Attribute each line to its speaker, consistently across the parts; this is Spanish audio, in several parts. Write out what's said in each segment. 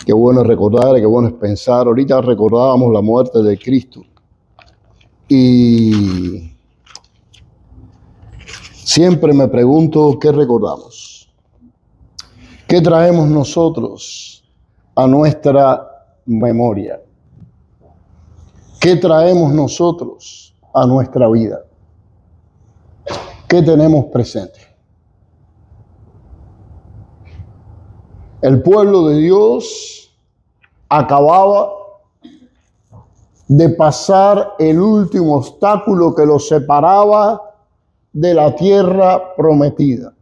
Speaker 1: Qué bueno es recordar, qué bueno es pensar. Ahorita recordábamos la muerte de Cristo. Y siempre me pregunto qué recordamos. ¿Qué traemos nosotros a nuestra memoria? ¿Qué traemos nosotros a nuestra vida? ¿Qué tenemos presente? El pueblo de Dios acababa de pasar el último obstáculo que los separaba de la tierra prometida.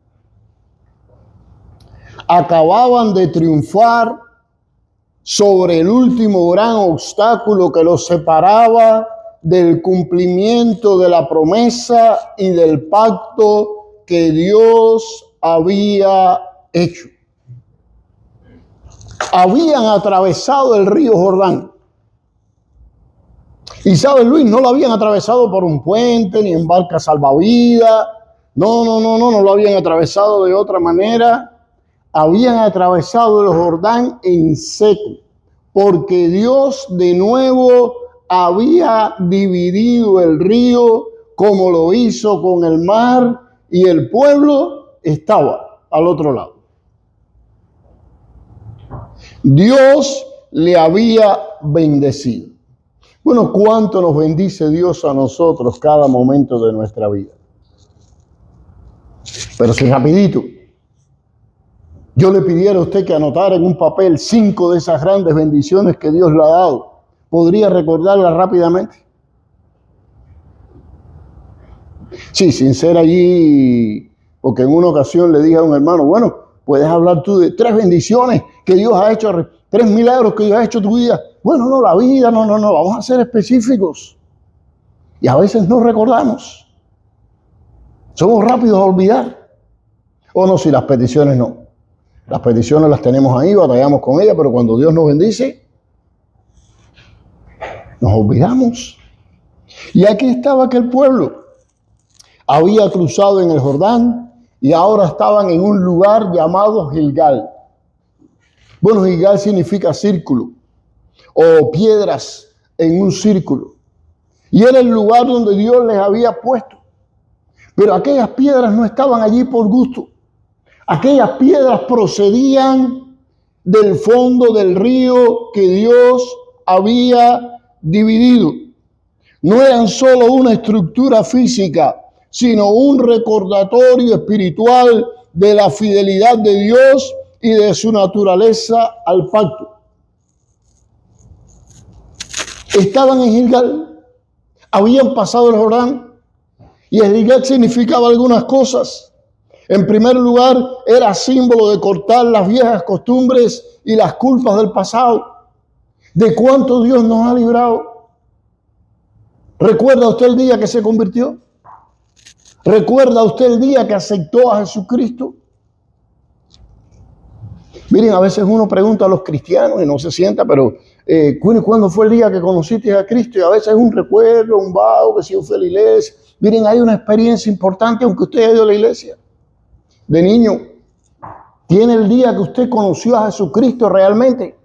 Speaker 1: Acababan de triunfar sobre el último gran obstáculo que los separaba del cumplimiento de la promesa y del pacto que Dios había hecho. Habían atravesado el río Jordán. Y ¿sabes, Luis? No lo habían atravesado por un puente ni en barca salvavidas. No lo habían atravesado de otra manera. Habían atravesado el Jordán en seco, porque Dios de nuevo había dividido el río como lo hizo con el mar, y el pueblo estaba al otro lado. Dios le había bendecido. Bueno, ¿cuánto nos bendice Dios a nosotros cada momento de nuestra vida? Pero si rapidito yo le pidiera a usted que anotara en un papel 5 de esas grandes bendiciones que Dios le ha dado, ¿podría recordarlas rápidamente? Sí, sin ser allí, porque en una ocasión le dije a un hermano, bueno, puedes hablar tú de 3 bendiciones que Dios ha hecho, 3 milagros que Dios ha hecho en tu vida. Bueno, no, la vida, no, vamos a ser específicos. Y a veces no recordamos. Somos rápidos a olvidar. O no, si las peticiones no. Las peticiones las tenemos ahí, batallamos con ellas, pero cuando Dios nos bendice, nos olvidamos. Y aquí estaba aquel pueblo. Había cruzado en el Jordán y ahora estaban en un lugar llamado Gilgal. Bueno, Gilgal significa círculo o piedras en un círculo. Y era el lugar donde Dios les había puesto. Pero aquellas piedras no estaban allí por gusto. Aquellas piedras procedían del fondo del río que Dios había dividido. No eran solo una estructura física, sino un recordatorio espiritual de la fidelidad de Dios y de su naturaleza al pacto. Estaban en Gilgal, habían pasado el Jordán, y el Gilgal significaba algunas cosas. En primer lugar, era símbolo de cortar las viejas costumbres y las culpas del pasado. ¿De cuánto Dios nos ha librado? ¿Recuerda usted el día que se convirtió? ¿Recuerda usted el día que aceptó a Jesucristo? Miren, a veces uno pregunta a los cristianos y no se sienta, pero ¿cuándo fue el día que conociste a Cristo? Y a veces es un recuerdo, un vago, que si yo fui a la iglesia. Miren, hay una experiencia importante aunque usted haya ido a la iglesia. De niño, ¿tiene el día que usted conoció a Jesucristo realmente?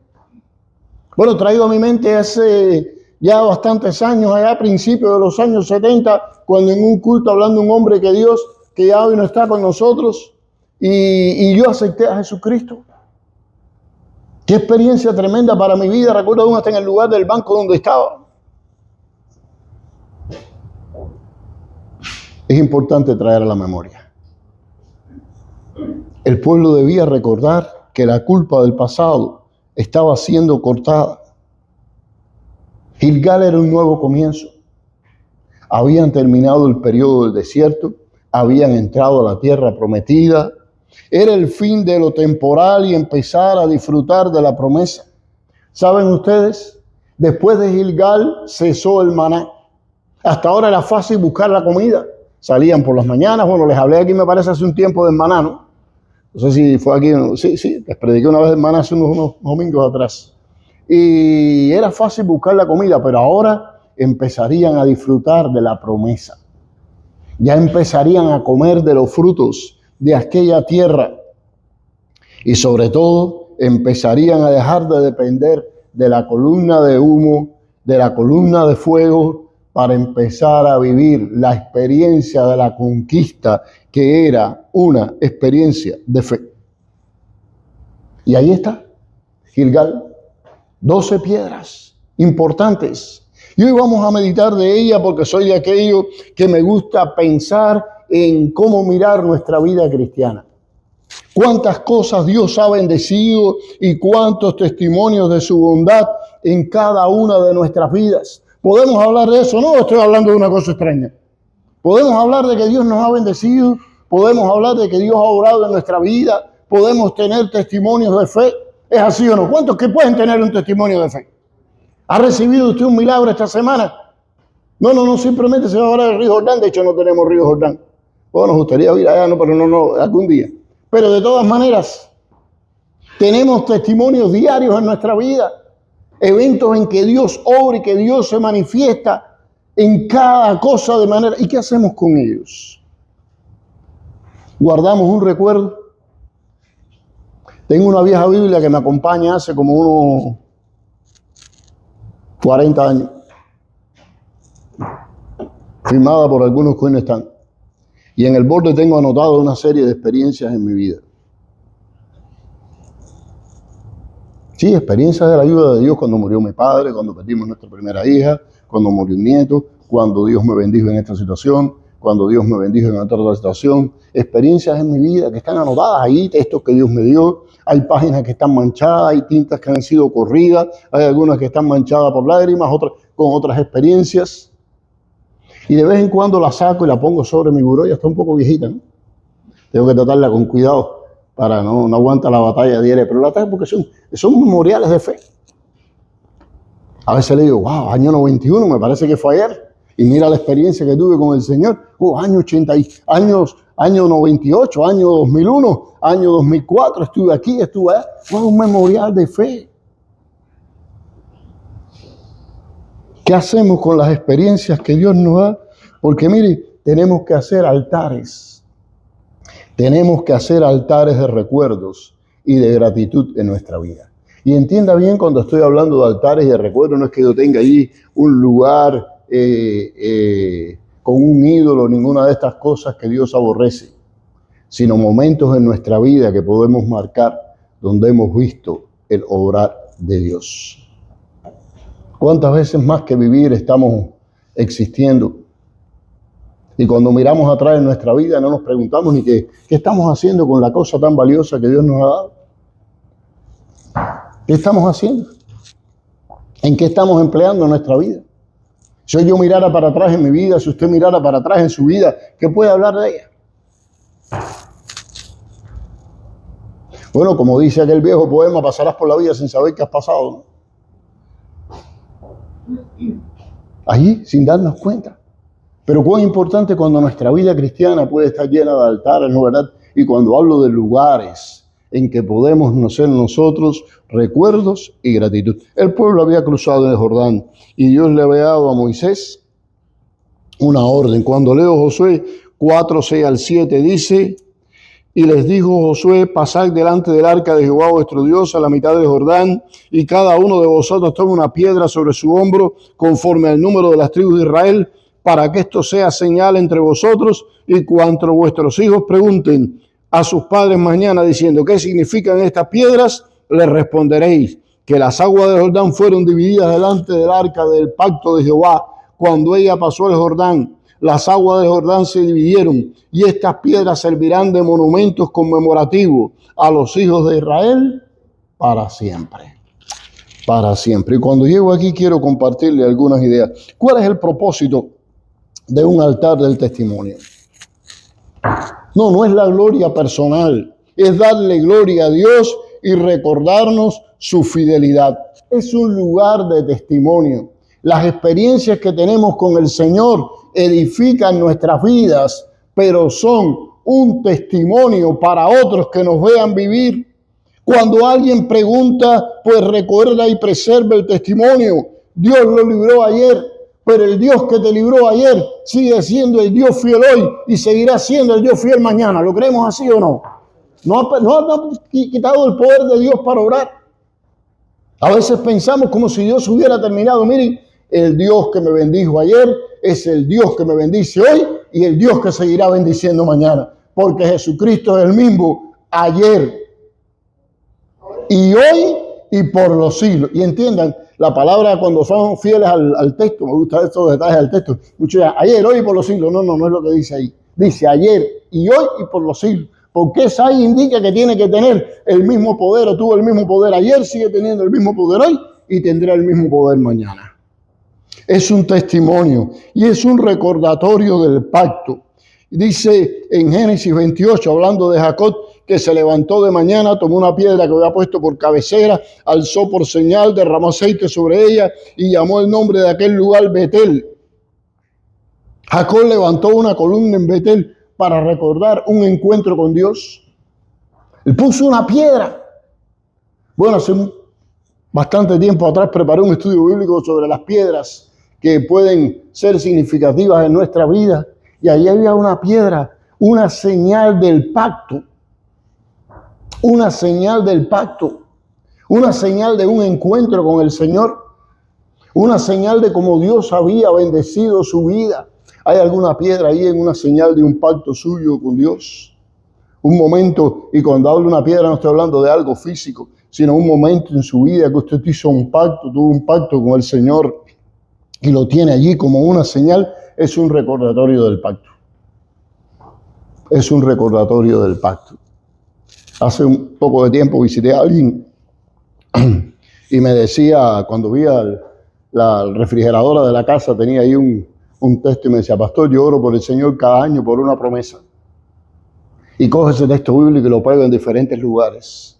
Speaker 1: Bueno, traigo a mi mente hace ya bastantes años, allá a principios de los años 70, cuando en un culto hablando un hombre que Dios, que ya hoy no está con nosotros, y yo acepté a Jesucristo. Qué experiencia tremenda para mi vida. Recuerdo aún hasta en el lugar del banco donde estaba. Es importante traer a la memoria. El pueblo debía recordar que la culpa del pasado estaba siendo cortada. Gilgal era un nuevo comienzo. Habían terminado el periodo del desierto, habían entrado a la tierra prometida. Era el fin de lo temporal y empezar a disfrutar de la promesa. ¿Saben ustedes? Después de Gilgal cesó el maná. Hasta ahora era fácil buscar la comida. Salían por las mañanas. Bueno, les hablé aquí, me parece, hace un tiempo del maná, ¿no? No sé si fue aquí. Sí, les prediqué una vez del maná hace unos domingos atrás. Y era fácil buscar la comida, pero ahora empezarían a disfrutar de la promesa. Ya empezarían a comer de los frutos de aquella tierra. Y sobre todo, empezarían a dejar de depender de la columna de humo, de la columna de fuego, para empezar a vivir la experiencia de la conquista, que era una experiencia de fe. Y ahí está, Gilgal, 12 piedras importantes. Y hoy vamos a meditar de ella porque soy de aquello que me gusta pensar en cómo mirar nuestra vida cristiana. Cuántas cosas Dios ha bendecido y cuántos testimonios de su bondad en cada una de nuestras vidas. ¿Podemos hablar de eso? No, estoy hablando de una cosa extraña. Podemos hablar de que Dios nos ha bendecido, podemos hablar de que Dios ha obrado en nuestra vida, podemos tener testimonios de fe. ¿Es así o no? ¿Cuántos que pueden tener un testimonio de fe? ¿Ha recibido usted un milagro esta semana? No, simplemente se va a hablar del río Jordán. De hecho, no tenemos río Jordán. Bueno, nos gustaría ir allá, pero no, algún día. Pero de todas maneras, tenemos testimonios diarios en nuestra vida, eventos en que Dios obra y que Dios se manifiesta en cada cosa de manera. ¿Y qué hacemos con ellos? ¿Guardamos un recuerdo? Tengo una vieja Biblia que me acompaña hace como unos 40 años, firmada por algunos que hoy no están. Y en el borde tengo anotado una serie de experiencias en mi vida. Sí, experiencias de la ayuda de Dios cuando murió mi padre, cuando perdimos nuestra primera hija, cuando murió un nieto, cuando Dios me bendijo en esta situación, cuando Dios me bendijo en otra situación. Experiencias en mi vida que están anotadas ahí, textos que Dios me dio. Hay páginas que están manchadas, hay tintas que han sido corridas, hay algunas que están manchadas por lágrimas, otras con otras experiencias. Y de vez en cuando la saco y la pongo sobre mi buró, ya está un poco viejita, ¿no? Tengo que tratarla con cuidado para no aguanta la batalla diaria, pero la traje porque son memoriales de fe. A veces le digo, wow, año 91, me parece que fue ayer, y mira la experiencia que tuve con el Señor. Año 98, año 2001, año 2004, estuve aquí, estuve allá. Fue un memorial de fe. ¿Qué hacemos con las experiencias que Dios nos da? Porque mire, tenemos que hacer altares. Tenemos que hacer altares de recuerdos y de gratitud en nuestra vida. Y entienda bien, cuando estoy hablando de altares y de recuerdos, no es que yo tenga allí un lugar con un ídolo, ninguna de estas cosas que Dios aborrece, sino momentos en nuestra vida que podemos marcar donde hemos visto el obrar de Dios. ¿Cuántas veces más que vivir estamos existiendo? Y cuando miramos atrás en nuestra vida no nos preguntamos ni qué estamos haciendo con la cosa tan valiosa que Dios nos ha dado. ¿Qué estamos haciendo? ¿En qué estamos empleando nuestra vida? Si yo mirara para atrás en mi vida, si usted mirara para atrás en su vida, ¿qué puede hablar de ella? Bueno, como dice aquel viejo poema, pasarás por la vida sin saber qué has pasado, ¿no? Allí, sin darnos cuenta. Pero cuán importante cuando nuestra vida cristiana puede estar llena de altares, ¿no verdad? Y cuando hablo de lugares en que podemos ser nosotros recuerdos y gratitud. El pueblo había cruzado el Jordán y Dios le había dado a Moisés una orden. Cuando leo Josué 4, 6 al 7 dice: y les dijo Josué, pasad delante del arca de Jehová vuestro Dios a la mitad del Jordán, y cada uno de vosotros tome una piedra sobre su hombro, conforme al número de las tribus de Israel, para que esto sea señal entre vosotros, y cuanto vuestros hijos pregunten a sus padres mañana diciendo, ¿qué significan estas piedras? Les responderéis que las aguas del Jordán fueron divididas delante del arca del pacto de Jehová. Cuando ella pasó el Jordán, las aguas del Jordán se dividieron, y estas piedras servirán de monumentos conmemorativos a los hijos de Israel para siempre. Para siempre. Y cuando llego aquí quiero compartirle algunas ideas. ¿Cuál es el propósito de un altar del testimonio? No es la gloria personal, es darle gloria a Dios y recordarnos su fidelidad. Es un lugar de testimonio. Las experiencias que tenemos con el Señor edifican nuestras vidas, pero son un testimonio para otros que nos vean vivir. Cuando alguien pregunta, pues recuerda y preserva el testimonio. Dios lo libró ayer, pero el Dios que te libró ayer sigue siendo el Dios fiel hoy y seguirá siendo el Dios fiel mañana. ¿Lo creemos así o no? No ha quitado el poder de Dios para obrar. A veces pensamos como si Dios hubiera terminado. Miren, el Dios que me bendijo ayer es el Dios que me bendice hoy y el Dios que seguirá bendiciendo mañana. Porque Jesucristo es el mismo ayer y hoy y por los siglos. Y entiendan, la palabra cuando son fieles al texto, me gustan estos detalles del texto. Muchos dicen, ayer, hoy y por los siglos. No es lo que dice ahí. Dice ayer y hoy y por los siglos. Porque esa ahí indica que tiene que tener el mismo poder o tuvo el mismo poder ayer, sigue teniendo el mismo poder hoy y tendrá el mismo poder mañana. Es un testimonio y es un recordatorio del pacto. Dice en Génesis 28, hablando de Jacob, que se levantó de mañana, tomó una piedra que había puesto por cabecera, alzó por señal, derramó aceite sobre ella y llamó el nombre de aquel lugar Betel. Jacob levantó una columna en Betel para recordar un encuentro con Dios. Él puso una piedra. Bueno, hace bastante tiempo atrás preparé un estudio bíblico sobre las piedras que pueden ser significativas en nuestra vida. Y ahí había una piedra, una señal del pacto. Una señal del pacto. Una señal de un encuentro con el Señor. Una señal de cómo Dios había bendecido su vida. ¿Hay alguna piedra ahí en una señal de un pacto suyo con Dios? Un momento, y cuando hablo de una piedra no estoy hablando de algo físico, sino un momento en su vida que usted hizo un pacto, tuvo un pacto con el Señor y lo tiene allí como una señal, es un recordatorio del pacto. Es un recordatorio del pacto. Hace un poco de tiempo visité a alguien y me decía, cuando vi la refrigeradora de la casa, tenía ahí un texto y me decía, pastor, yo oro por el Señor cada año por una promesa. Y coge ese texto bíblico y lo pego en diferentes lugares.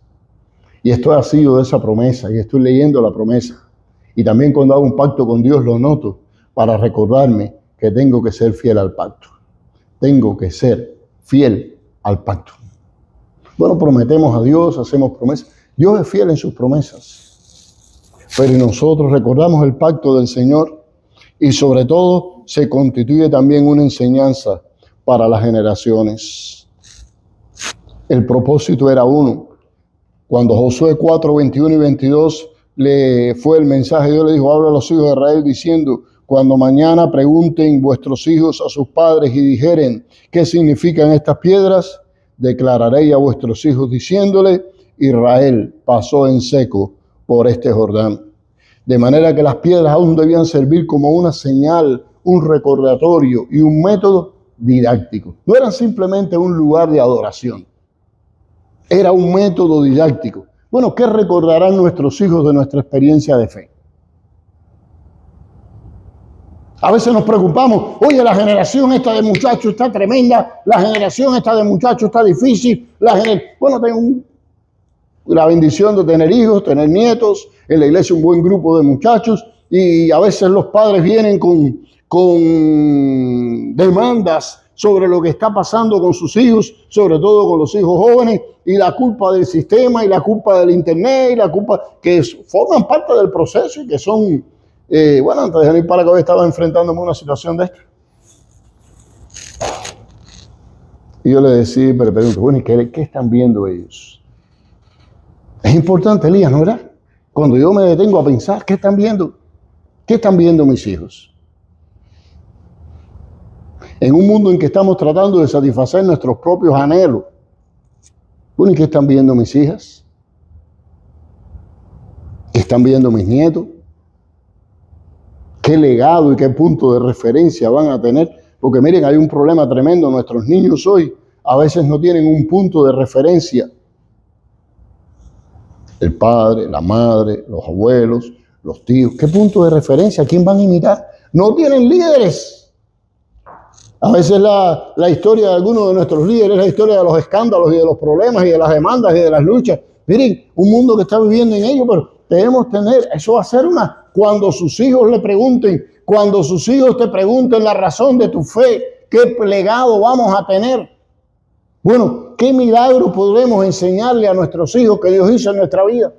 Speaker 1: Y estoy asido de esa promesa y estoy leyendo la promesa. Y también cuando hago un pacto con Dios lo noto para recordarme que tengo que ser fiel al pacto. Tengo que ser fiel al pacto. Bueno, prometemos a Dios, hacemos promesas. Dios es fiel en sus promesas. Pero nosotros recordamos el pacto del Señor. Y sobre todo se constituye también una enseñanza para las generaciones. El propósito era uno. Cuando Josué 4, 21 y 22 le fue el mensaje, Dios le dijo, habla a los hijos de Israel diciendo, cuando mañana pregunten vuestros hijos a sus padres y dijeren, ¿qué significan estas piedras? Declararéis a vuestros hijos diciéndole, Israel pasó en seco por este Jordán. De manera que las piedras aún debían servir como una señal, un recordatorio y un método didáctico. No eran simplemente un lugar de adoración. Era un método didáctico. Bueno, ¿qué recordarán nuestros hijos de nuestra experiencia de fe? A veces nos preocupamos, oye, la generación esta de muchachos está tremenda, la generación esta de muchachos está difícil. Bueno, tengo la bendición de tener hijos, tener nietos, en la iglesia un buen grupo de muchachos y a veces los padres vienen con demandas sobre lo que está pasando con sus hijos, sobre todo con los hijos jóvenes, y la culpa del sistema y la culpa del internet y la culpa que forman parte del proceso y que son, bueno, antes de venir para acá estaba enfrentándome a una situación de esta. Y yo le decía, pero pregunto, bueno, ¿y qué están viendo ellos? Es importante, Elías, ¿no era? Cuando yo me detengo a pensar, ¿qué están viendo? ¿Qué están viendo mis hijos? En un mundo en que estamos tratando de satisfacer nuestros propios anhelos. Bueno, ¿y qué están viendo mis hijas? ¿Qué están viendo mis nietos? ¿Qué legado y qué punto de referencia van a tener? Porque miren, hay un problema tremendo. Nuestros niños hoy a veces no tienen un punto de referencia. El padre, la madre, los abuelos, los tíos. ¿Qué punto de referencia? ¿A quién van a imitar? No tienen líderes. A veces la historia de algunos de nuestros líderes es la historia de los escándalos y de los problemas y de las demandas y de las luchas. Miren, un mundo que está viviendo en ello, pero debemos tener, eso va a ser cuando sus hijos le pregunten, cuando sus hijos te pregunten la razón de tu fe, ¿qué legado vamos a tener? Bueno, ¿qué milagro podemos enseñarle a nuestros hijos que Dios hizo en nuestra vida?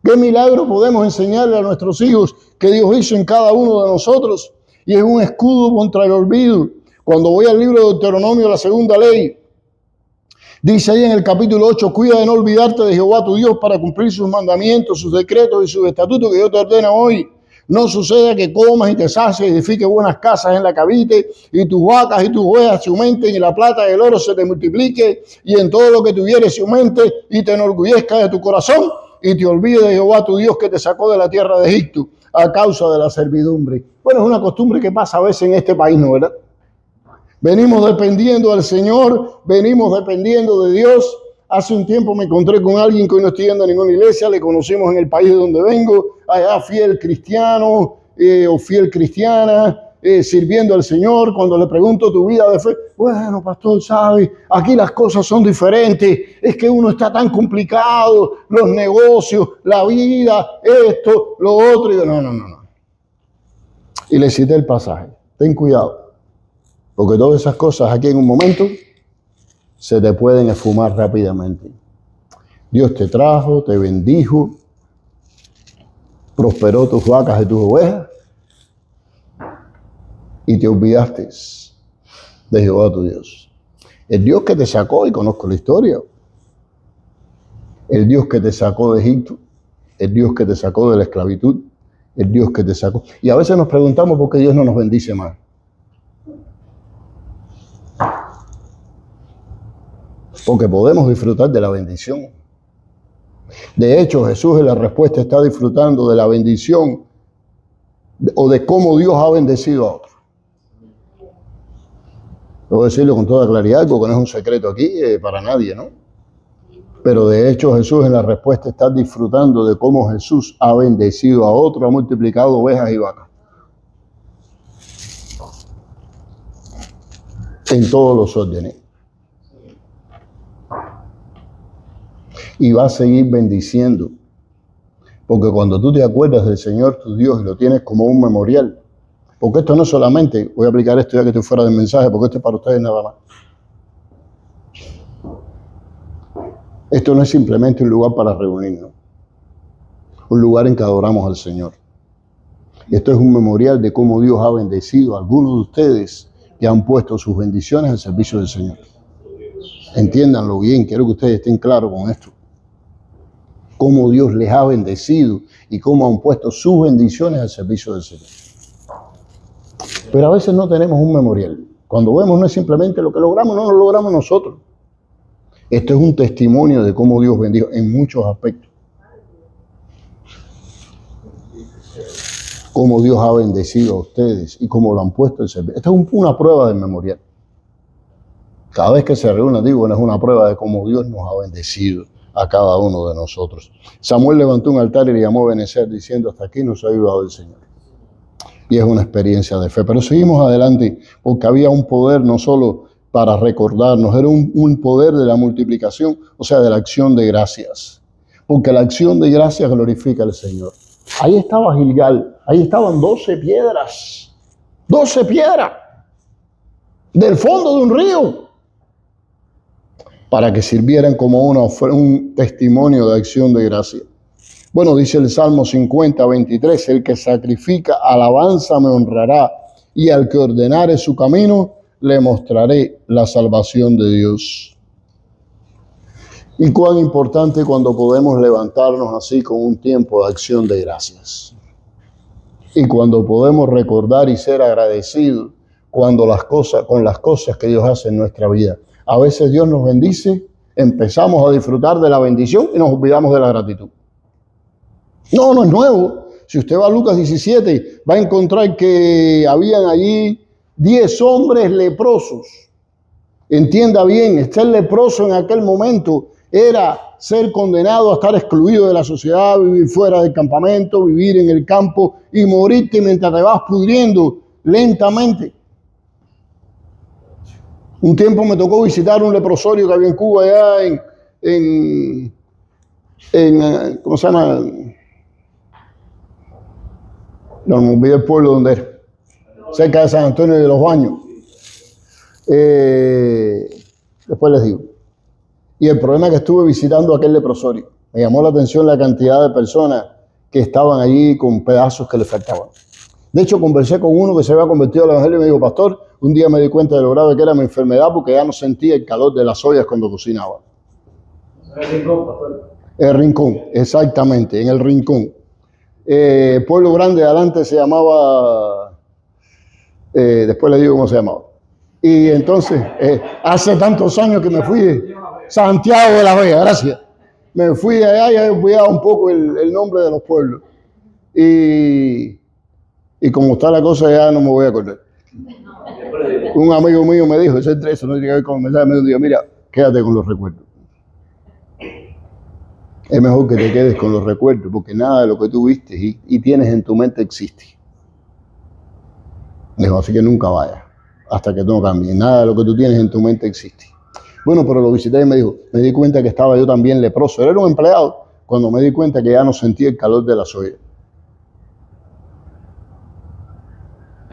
Speaker 1: ¿Qué milagro podemos enseñarle a nuestros hijos que Dios hizo en cada uno de nosotros? Y es un escudo contra el olvido. Cuando voy al libro de Deuteronomio, la segunda ley, Dice ahí en el capítulo 8, cuida de no olvidarte de Jehová tu Dios para cumplir sus mandamientos, sus decretos y sus estatutos que yo te ordeno hoy. No suceda que comas y te sacies y edifiques buenas casas en la que habites, y tus vacas y tus ovejas se aumenten, y la plata y el oro se te multiplique, y en todo lo que tuvieres se aumente, y te enorgullezca de tu corazón, y te olvide de Jehová tu Dios que te sacó de la tierra de Egipto a causa de la servidumbre. Bueno, es una costumbre que pasa a veces en este país, ¿no, verdad? Venimos dependiendo del Señor, venimos dependiendo de Dios. Hace un tiempo me encontré con alguien que hoy no estoy yendo a ninguna iglesia, le conocimos en el país de donde vengo, allá fiel cristiano o fiel cristiana, sirviendo al Señor. Cuando le pregunto tu vida de fe, bueno, pastor, sabe, aquí las cosas son diferentes, es que uno está tan complicado, los negocios, la vida, esto, lo otro. Y yo, no. Y le cité el pasaje, ten cuidado, porque todas esas cosas aquí en un momento se te pueden esfumar rápidamente. Dios te trajo, te bendijo, prosperó tus vacas y tus ovejas, y te olvidaste de Jehová tu Dios. El Dios que te sacó, y conozco la historia, el Dios que te sacó de Egipto, el Dios que te sacó de la esclavitud, el Dios que te sacó. Y a veces nos preguntamos por qué Dios no nos bendice más. Porque podemos disfrutar de la bendición. De hecho, Jesús en la respuesta está disfrutando de la bendición o de cómo Dios ha bendecido a otros. Debo decirlo con toda claridad, porque no es un secreto aquí para nadie, ¿no? Pero de hecho Jesús en la respuesta está disfrutando de cómo Jesús ha bendecido a otros, ha multiplicado ovejas y vacas. En todos los órdenes. Y va a seguir bendiciendo. Porque cuando tú te acuerdas del Señor tu Dios y lo tienes como un memorial, porque esto no solamente, voy a aplicar esto ya que estoy fuera del mensaje, porque esto es para ustedes nada más. Esto no es simplemente un lugar para reunirnos, un lugar en que adoramos al Señor. Esto es un memorial de cómo Dios ha bendecido a algunos de ustedes que han puesto sus bendiciones al servicio del Señor. Entiéndanlo bien, quiero que ustedes estén claros con esto. Cómo Dios les ha bendecido y cómo han puesto sus bendiciones al servicio del Señor. Pero a veces no tenemos un memorial. Cuando vemos no es simplemente lo que logramos, no lo logramos nosotros. Esto es un testimonio de cómo Dios bendijo en muchos aspectos. Cómo Dios ha bendecido a ustedes y cómo lo han puesto al servicio. Esta es una prueba del memorial. Cada vez que se reúne, digo, es una prueba de cómo Dios nos ha bendecido a cada uno de nosotros. Samuel levantó un altar y le llamó a Benecer diciendo, hasta aquí nos ha ayudado el Señor. Y es una experiencia de fe. Pero seguimos adelante porque había un poder no solo para recordarnos, era un poder de la multiplicación, o sea, de la acción de gracias. Porque la acción de gracias glorifica al Señor. Ahí estaba Gilgal, ahí estaban 12 piedras. 12 piedras del fondo de un río, para que sirvieran como un testimonio de acción de gracia. Bueno, dice el Salmo 50, 23, el que sacrifica alabanza me honrará, y al que ordenare su camino, le mostraré la salvación de Dios. Y cuán importante cuando podemos levantarnos así con un tiempo de acción de gracias. Y cuando podemos recordar y ser agradecidos con las cosas que Dios hace en nuestra vida. A veces Dios nos bendice, empezamos a disfrutar de la bendición y nos olvidamos de la gratitud. No es nuevo. Si usted va a Lucas 17, va a encontrar que habían allí 10 hombres leprosos. Entienda bien, ser leproso en aquel momento era ser condenado a estar excluido de la sociedad, vivir fuera del campamento, vivir en el campo y morirte mientras te vas pudriendo lentamente. Un tiempo me tocó visitar un leprosorio que había en Cuba, allá en ¿cómo se llama? No me olvidé el pueblo donde era, cerca de San Antonio de los Baños. Después les digo. Y el problema es que estuve visitando aquel leprosorio. Me llamó la atención la cantidad de personas que estaban allí con pedazos que les faltaban. De hecho, conversé con uno que se había convertido al evangelio y me dijo, pastor, un día me di cuenta de lo grave que era mi enfermedad porque ya no sentía el calor de las ollas cuando cocinaba.
Speaker 2: El rincón, pastor.
Speaker 1: El rincón, exactamente, en el rincón. Pueblo Grande de adelante se llamaba, después le digo cómo se llamaba. Y entonces, hace tantos años que me fui de Santiago de la Vega, gracias. Me fui de allá y he olvidado un poco el nombre de los pueblos. Y como está la cosa, ya no me voy a acordar. Un amigo mío me dijo, eso no tiene que ver con el mensaje, me dijo, mira, quédate con los recuerdos. Es mejor que te quedes con los recuerdos, porque nada de lo que tú viste y tienes en tu mente existe. Dijo, así que nunca vayas, hasta que tú no cambies. Nada de lo que tú tienes en tu mente existe. Bueno, pero lo visité y me dijo, me di cuenta que estaba yo también leproso. Él era un empleado, cuando me di cuenta que ya no sentía el calor de la soya.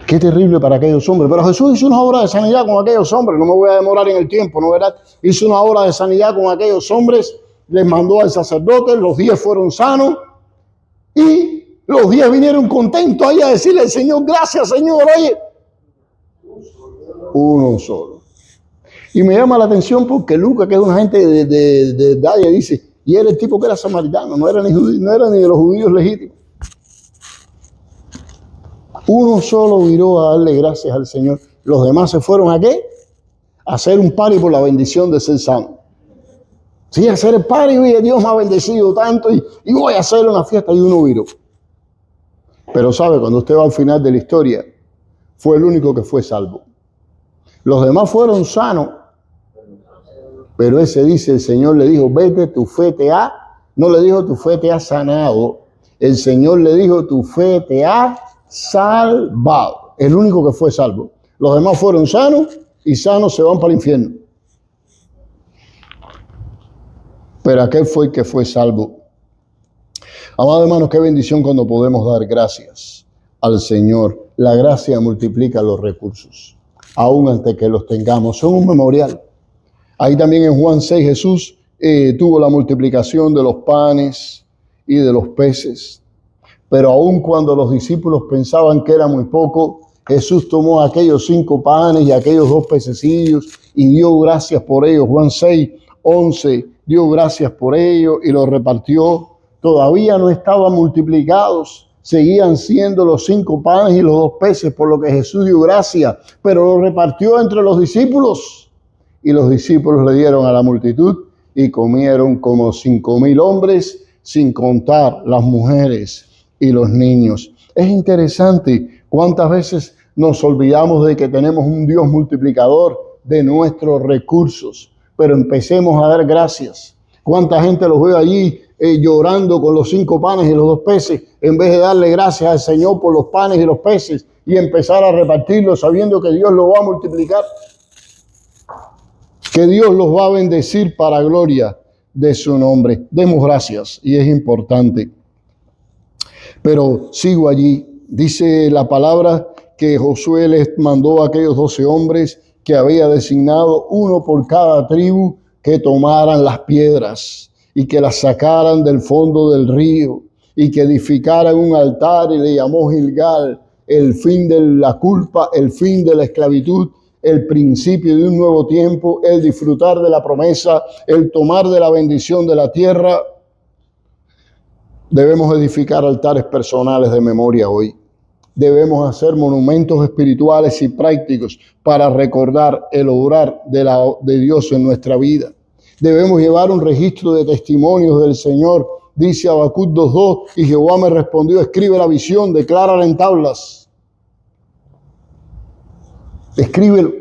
Speaker 1: Qué terrible para aquellos hombres. Pero Jesús hizo una obra de sanidad con aquellos hombres. No me voy a demorar en el tiempo, ¿no verás? Hizo una obra de sanidad con aquellos hombres. Les mandó al sacerdote, los 10 fueron sanos. Y los 10 vinieron contentos ahí a decirle al Señor, gracias Señor, oye. Uno solo. Y me llama la atención porque Lucas, que es una gente de Dalle, dice, y era el tipo que era samaritano, no era ni de los judíos legítimos. Uno solo viró a darle gracias al Señor. Los demás se fueron ¿a qué? A hacer un party por la bendición de ser sano. Sí, a hacer el party, oye, Dios me ha bendecido tanto y voy a hacer una fiesta y uno viró. Pero sabe, cuando usted va al final de la historia, fue el único que fue salvo. Los demás fueron sanos, pero ese dice, el Señor le dijo, vete, tu fe te ha, no le dijo tu fe te ha sanado, el Señor le dijo tu fe te ha salvado. El único que fue salvo. Los demás fueron sanos y sanos se van para el infierno. Pero aquel fue el que fue salvo. Amados hermanos, qué bendición cuando podemos dar gracias al Señor. La gracia multiplica los recursos, aún antes que los tengamos. Son un memorial. Ahí también en Juan 6 Jesús tuvo la multiplicación de los panes y de los peces. Pero aun cuando los discípulos pensaban que era muy poco, Jesús tomó aquellos 5 panes y aquellos 2 pececillos y dio gracias por ellos. Juan 6, 11, dio gracias por ellos y los repartió. Todavía no estaban multiplicados, seguían siendo los 5 panes y los 2 peces, por lo que Jesús dio gracias, pero lo repartió entre los discípulos. Y los discípulos le dieron a la multitud y comieron como 5,000 hombres, sin contar las mujeres y los niños. Es interesante cuántas veces nos olvidamos de que tenemos un Dios multiplicador de nuestros recursos, pero empecemos a dar gracias. Cuánta gente los ve allí llorando con los 5 panes y los 2 peces, en vez de darle gracias al Señor por los panes y los peces y empezar a repartirlos sabiendo que Dios los va a multiplicar, que Dios los va a bendecir para gloria de su nombre. Demos gracias y es importante. Pero sigo allí. Dice la palabra que Josué les mandó a aquellos 12 hombres que había designado, uno por cada tribu, que tomaran las piedras y que las sacaran del fondo del río y que edificaran un altar, y le llamó Gilgal, el fin de la culpa, el fin de la esclavitud, el principio de un nuevo tiempo, el disfrutar de la promesa, el tomar de la bendición de la tierra. Debemos edificar altares personales de memoria hoy. Debemos hacer monumentos espirituales y prácticos para recordar el obrar de Dios en nuestra vida. Debemos llevar un registro de testimonios del Señor. Dice Habacuc 2:2, y Jehová me respondió, escribe la visión, declárala en tablas. Escríbelo.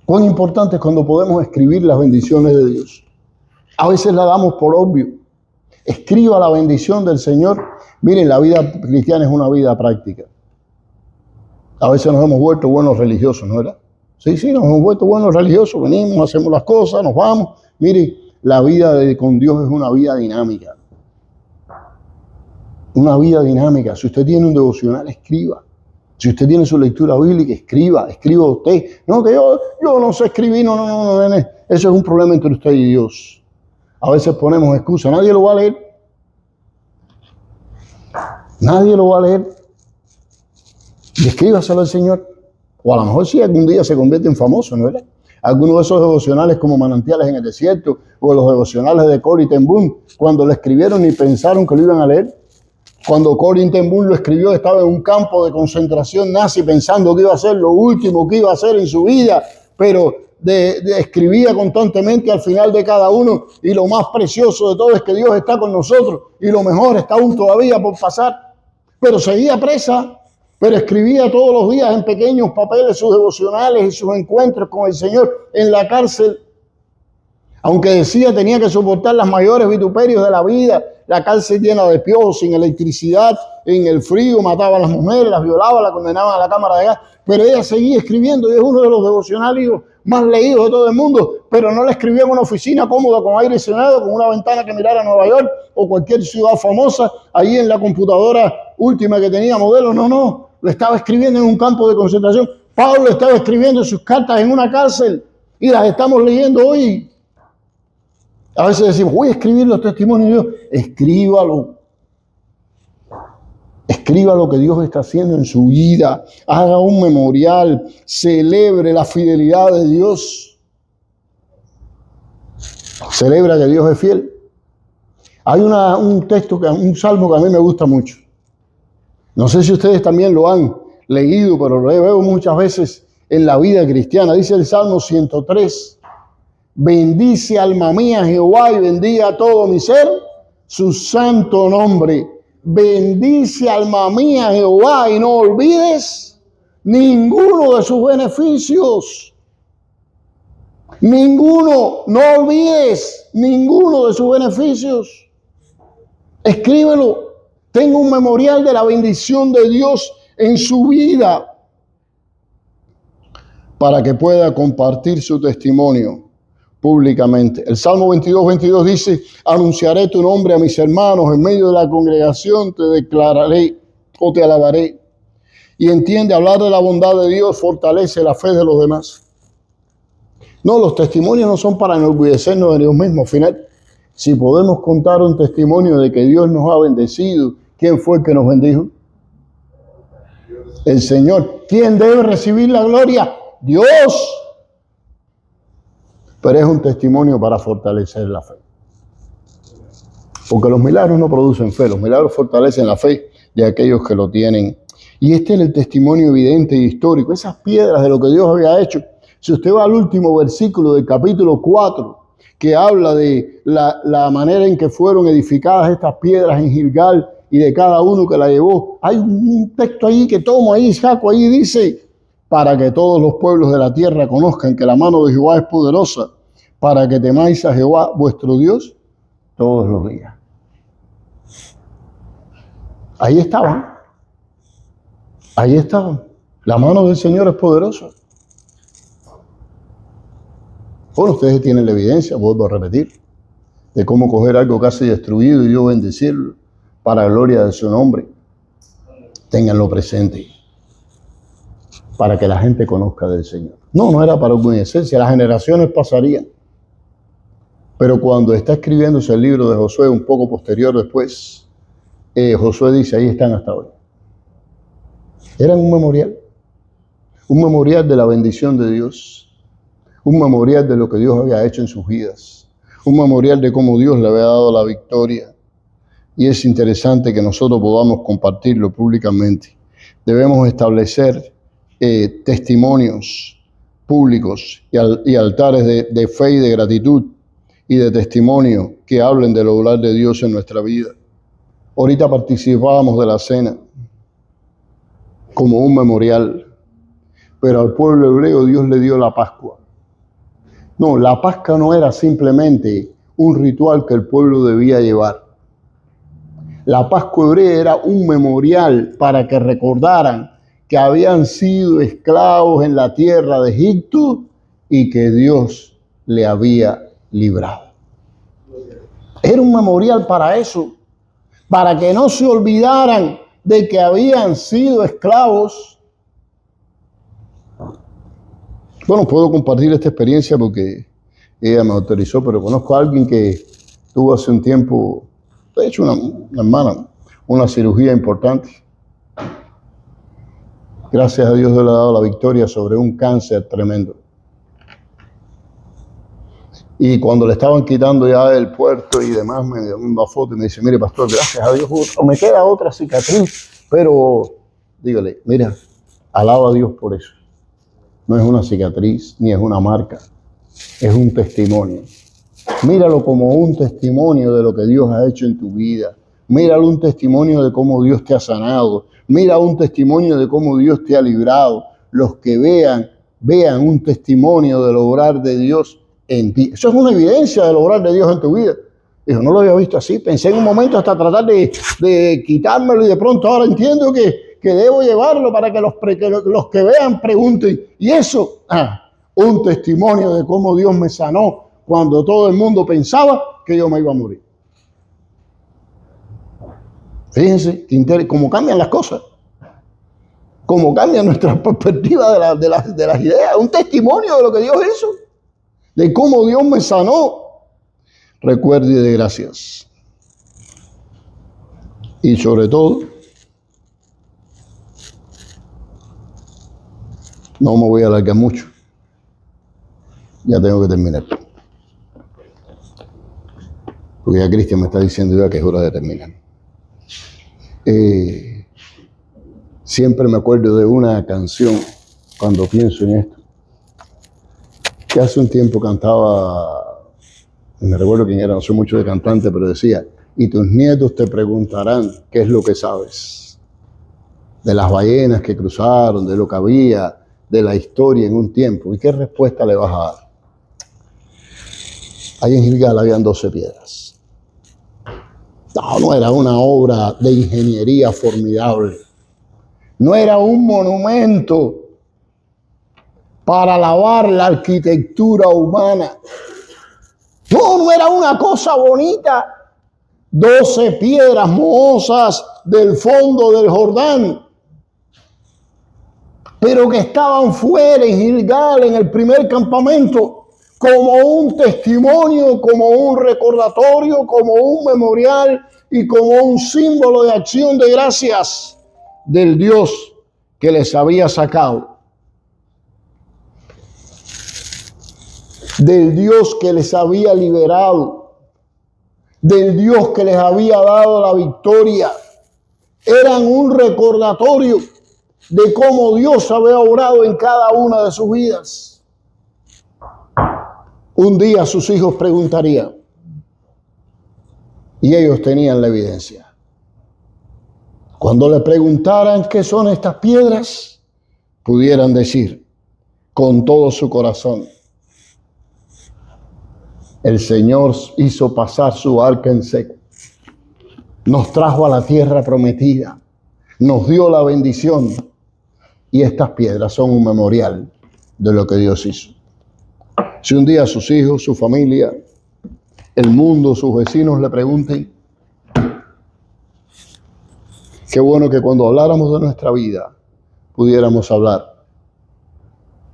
Speaker 1: Cuán importante es cuando podemos escribir las bendiciones de Dios. A veces la damos por obvio. Escriba la bendición del Señor. Miren, la vida cristiana es una vida práctica. A veces nos hemos vuelto buenos religiosos, ¿no verdad? Sí, nos hemos vuelto buenos religiosos. Venimos, hacemos las cosas, nos vamos. Miren, la vida con Dios es una vida dinámica. Una vida dinámica. Si usted tiene un devocional, escriba. Si usted tiene su lectura bíblica, escriba usted. No, que yo no sé escribir, no. Eso es un problema entre usted y Dios. A veces ponemos excusas, nadie lo va a leer. Nadie lo va a leer. Y escríbaselo al Señor. O a lo mejor sí algún día se convierte en famoso, ¿no es? Algunos de esos devocionales como Manantiales en el Desierto o los devocionales de Corrie ten Boom, cuando lo escribieron ni pensaron que lo iban a leer. Cuando Corrie ten Boom lo escribió, estaba en un campo de concentración nazi pensando que iba a ser lo último que iba a hacer en su vida, pero escribía constantemente al final de cada uno, y lo más precioso de todo es que Dios está con nosotros y lo mejor está aún todavía por pasar. Pero seguía presa, pero escribía todos los días en pequeños papeles sus devocionales y sus encuentros con el Señor en la cárcel. Aunque decía tenía que soportar las mayores vituperios de la vida, la cárcel llena de piojos, sin electricidad, en el frío, mataba a las mujeres, las violaba, las condenaban a la cámara de gas, pero ella seguía escribiendo y es uno de los devocionarios más leídos de todo el mundo, pero no la escribía en una oficina cómoda, con aire acondicionado, con una ventana que mirara a Nueva York o cualquier ciudad famosa, ahí en la computadora última que tenía modelo, no, lo estaba escribiendo en un campo de concentración. Pablo estaba escribiendo sus cartas en una cárcel y las estamos leyendo hoy. A veces decimos, voy a escribir los testimonios de Dios. Escríbalo. Escriba lo que Dios está haciendo en su vida. Haga un memorial. Celebre la fidelidad de Dios. Celebra que Dios es fiel. Hay un salmo que a mí me gusta mucho. No sé si ustedes también lo han leído, pero lo veo muchas veces en la vida cristiana. Dice el Salmo 103. Bendice alma mía Jehová y bendiga todo mi ser su santo nombre. Bendice alma mía Jehová y no olvides ninguno de sus beneficios. Ninguno, no olvides ninguno de sus beneficios. Escríbelo. Tenga un memorial de la bendición de Dios en su vida para que pueda compartir su testimonio públicamente. El Salmo 22 dice, anunciaré tu nombre a mis hermanos, en medio de la congregación te declararé o te alabaré. Y entiende, hablar de la bondad de Dios fortalece la fe de los demás. No, los testimonios no son para enorgullecernos de Dios mismo. Al final, si podemos contar un testimonio de que Dios nos ha bendecido, ¿quién fue el que nos bendijo? El Señor. ¿Quién debe recibir la gloria? Dios. Pero es un testimonio para fortalecer la fe. Porque los milagros no producen fe, los milagros fortalecen la fe de aquellos que lo tienen. Y este es el testimonio evidente y histórico, esas piedras de lo que Dios había hecho. Si usted va al último versículo del capítulo 4, que habla de la manera en que fueron edificadas estas piedras en Gilgal y de cada uno que la llevó, hay un texto ahí que tomo ahí, saco ahí, dice, para que todos los pueblos de la tierra conozcan que la mano de Jehová es poderosa, para que temáis a Jehová vuestro Dios todos los días. Ahí estaban. Ahí estaban. La mano del Señor es poderosa. Bueno, ustedes tienen la evidencia, vuelvo a repetir, de cómo coger algo casi destruido y yo bendecirlo para la gloria de su nombre. Ténganlo presente, para que la gente conozca del Señor. No era para orgullecerse, las generaciones pasarían. Pero cuando está escribiéndose el libro de Josué, un poco posterior después, Josué dice, ahí están hasta hoy. Eran un memorial de la bendición de Dios, un memorial de lo que Dios había hecho en sus vidas, un memorial de cómo Dios le había dado la victoria. Y es interesante que nosotros podamos compartirlo públicamente. Debemos establecer testimonios públicos y altares de fe y de gratitud y de testimonio que hablen del obrar de Dios en nuestra vida. Ahorita participábamos de la cena como un memorial, pero al pueblo hebreo Dios le dio la Pascua. No, la Pascua no era simplemente un ritual que el pueblo debía llevar. La Pascua hebrea era un memorial para que recordaran que habían sido esclavos en la tierra de Egipto y que Dios le había librado. Era un memorial para eso, para que no se olvidaran de que habían sido esclavos. Bueno, puedo compartir esta experiencia porque ella me autorizó, pero conozco a alguien que tuvo hace un tiempo, de hecho una hermana, una cirugía importante. Gracias a Dios, Dios le ha dado la victoria sobre un cáncer tremendo. Y cuando le estaban quitando ya el puerto y demás, me dio una foto y me dice, mire, pastor, gracias a Dios, me queda otra cicatriz, pero dígale, mira, alaba a Dios por eso. No es una cicatriz, ni es una marca, es un testimonio. Míralo como un testimonio de lo que Dios ha hecho en tu vida. Míralo un testimonio de cómo Dios te ha sanado. Mira un testimonio de cómo Dios te ha librado. Los que vean un testimonio del obrar de Dios en ti. Eso es una evidencia del obrar de Dios en tu vida. Dijo, no lo había visto así. Pensé en un momento hasta tratar de quitármelo y de pronto ahora entiendo que debo llevarlo para que los que vean pregunten. Y eso, un testimonio de cómo Dios me sanó cuando todo el mundo pensaba que yo me iba a morir. Fíjense cómo cambian las cosas, cómo cambia nuestra perspectiva de las ideas. Un testimonio de lo que Dios hizo, de cómo Dios me sanó. Recuerde y dé gracias. Y sobre todo, no me voy a alargar mucho. Ya tengo que terminar. Porque ya Cristian me está diciendo ya que es hora de terminar. Siempre me acuerdo de una canción cuando pienso en esto. Que hace un tiempo cantaba, no me recuerdo quién era, no soy mucho de cantante, pero decía, y tus nietos te preguntarán qué es lo que sabes. De las ballenas que cruzaron, de lo que había, de la historia en un tiempo. ¿Y qué respuesta le vas a dar? Ahí en Gilgal habían 12 piedras. No era una obra de ingeniería formidable. No era un monumento para alabar la arquitectura humana. No era una cosa bonita. 12 piedras mohosas del fondo del Jordán, pero que estaban fuera en Gilgal, en el primer campamento, como un testimonio, como un recordatorio, como un memorial y como un símbolo de acción de gracias del Dios que les había sacado, del Dios que les había liberado, del Dios que les había dado la victoria. Eran un recordatorio de cómo Dios había obrado en cada una de sus vidas. Un día sus hijos preguntarían, y ellos tenían la evidencia. Cuando le preguntaran qué son estas piedras, pudieran decir con todo su corazón, el Señor hizo pasar su arca en seco, nos trajo a la tierra prometida, nos dio la bendición, y estas piedras son un memorial de lo que Dios hizo. Si un día sus hijos, su familia, el mundo, sus vecinos le pregunten, qué bueno que cuando habláramos de nuestra vida pudiéramos hablar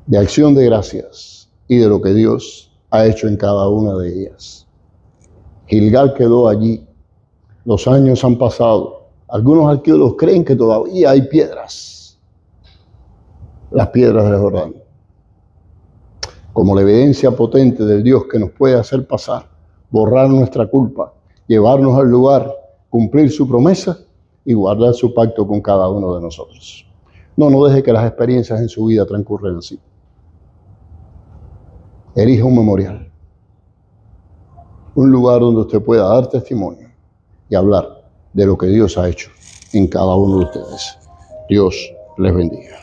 Speaker 1: de acción de gracias y de lo que Dios ha hecho en cada una de ellas. Gilgal quedó allí, los años han pasado, algunos arqueólogos creen que todavía hay piedras, las piedras del Jordán, como la evidencia potente del Dios que nos puede hacer pasar, borrar nuestra culpa, llevarnos al lugar, cumplir su promesa y guardar su pacto con cada uno de nosotros. No deje que las experiencias en su vida transcurran así. Elija un memorial, un lugar donde usted pueda dar testimonio y hablar de lo que Dios ha hecho en cada uno de ustedes. Dios les bendiga.